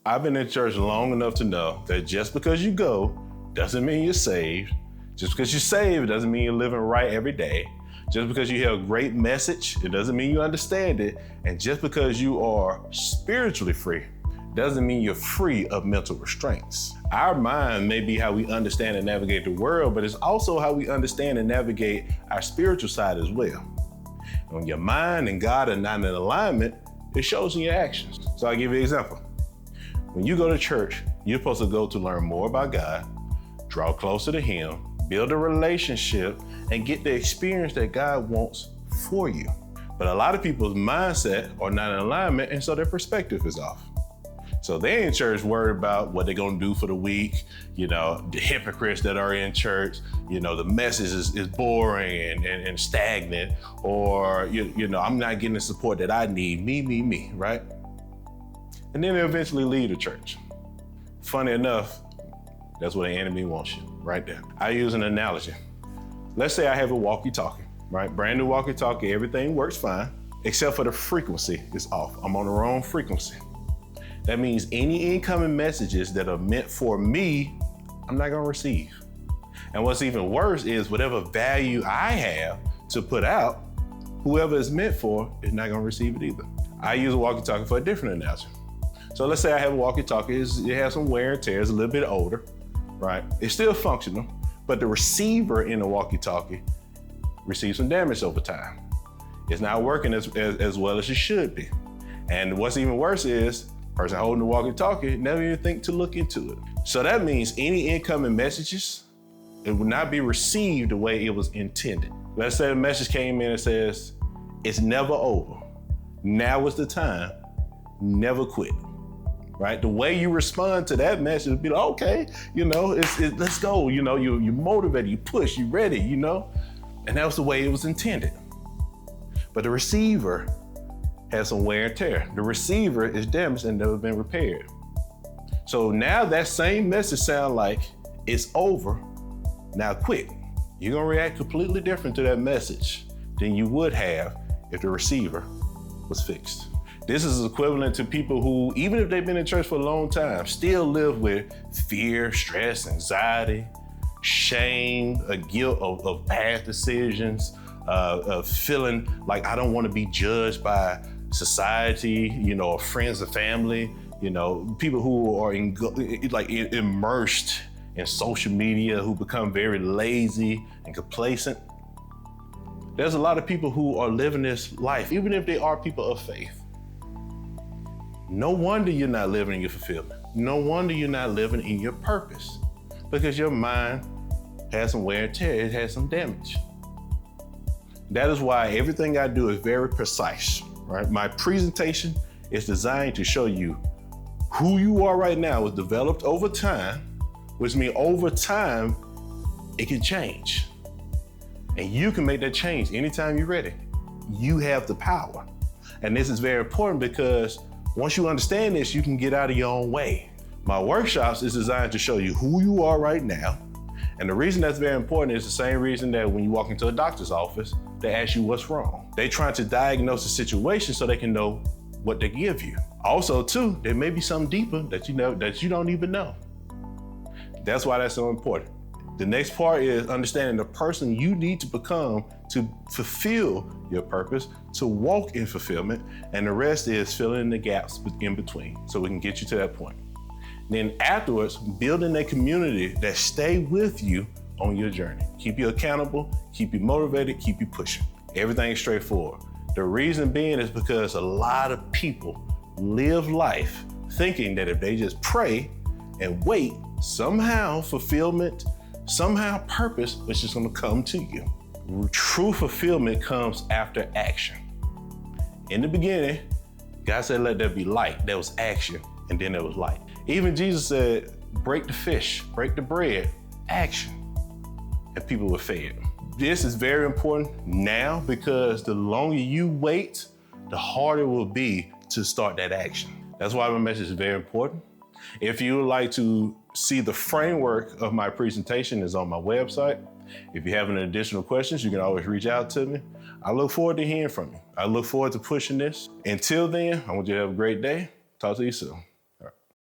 I've been in church long enough to know that just because you go doesn't mean you're saved. Just because you're saved doesn't mean you're living right every day. Just because you hear a great message, it doesn't mean you understand it. And just because you are spiritually free doesn't mean you're free of mental restraints. Our mind may be how we understand and navigate the world, but it's also how we understand and navigate our spiritual side as well. When your mind and God are not in alignment, it shows in your actions. So I'll give you an example. When you go to church, you're supposed to go to learn more about God, draw closer to Him, build a relationship, and get the experience that God wants for you. But a lot of people's mindset are not in alignment, and so their perspective is off. So they're in church worried about what they're gonna do for the week, the hypocrites that are in church, the message is boring and stagnant, or, I'm not getting the support that I need, me, right? And then they eventually leave the church. Funny enough, that's where the enemy wants you, right there. I use an analogy. Let's say I have a walkie-talkie, right? Brand new walkie-talkie, everything works fine, except for the frequency is off. I'm on the wrong frequency. That means any incoming messages that are meant for me, I'm not gonna receive. And what's even worse is whatever value I have to put out, whoever it's meant for is not gonna receive it either. I use a walkie-talkie for a different analogy. So let's say I have a walkie-talkie, it has some wear and tear, it's a little bit older, right? It's still functional, but the receiver in the walkie-talkie receives some damage over time. It's not working as well as it should be. And what's even worse is, the person holding the walkie-talkie never even think to look into it. So that means any incoming messages, it will not be received the way it was intended. Let's say the message came in and says, it's never over. Now is the time, never quit. Right? The way you respond to that message would be like, okay, let's go. You're motivated, you push, you ready, and that was the way it was intended. But the receiver has some wear and tear. The receiver is damaged and never been repaired. So now that same message sounds like it's over, now quit. You're gonna react completely different to that message than you would have if the receiver was fixed. This is equivalent to people who, even if they've been in church for a long time, still live with fear, stress, anxiety, shame, a guilt of bad decisions, of feeling like I don't want to be judged by society, or friends and family, people who are immersed in social media, who become very lazy and complacent. There's a lot of people who are living this life, even if they are people of faith. No wonder you're not living in your fulfillment. No wonder you're not living in your purpose, because your mind has some wear and tear, it has some damage. That is why everything I do is very precise, right? My presentation is designed to show you who you are right now was developed over time, which means over time, it can change. And you can make that change anytime you're ready. You have the power. And this is very important because once you understand this, you can get out of your own way. My workshops is designed to show you who you are right now. And the reason that's very important is the same reason that when you walk into a doctor's office, they ask you what's wrong. They trying to diagnose the situation so they can know what to give you. Also too, there may be something deeper that you don't even know. That's why that's so important. The next part is understanding the person you need to become to fulfill your purpose, to walk in fulfillment, and the rest is filling in the gaps in between so we can get you to that point. Then afterwards, building a community that stay with you on your journey. Keep you accountable, keep you motivated, keep you pushing. Everything is straightforward. The reason being is because a lot of people live life thinking that if they just pray and wait, somehow fulfillment, somehow purpose is just gonna come to you. True fulfillment comes after action. In the beginning, God said, let there be light. There was action, and then there was light. Even Jesus said, break the fish, break the bread, action, and people were fed. This is very important now because the longer you wait, the harder it will be to start that action. That's why my message is very important. If you would like to see the framework of my presentation, is on my website. If you have any additional questions, you can always reach out to me. I look forward to hearing from you. I look forward to pushing this. Until then, I want you to have a great day. Talk to you soon.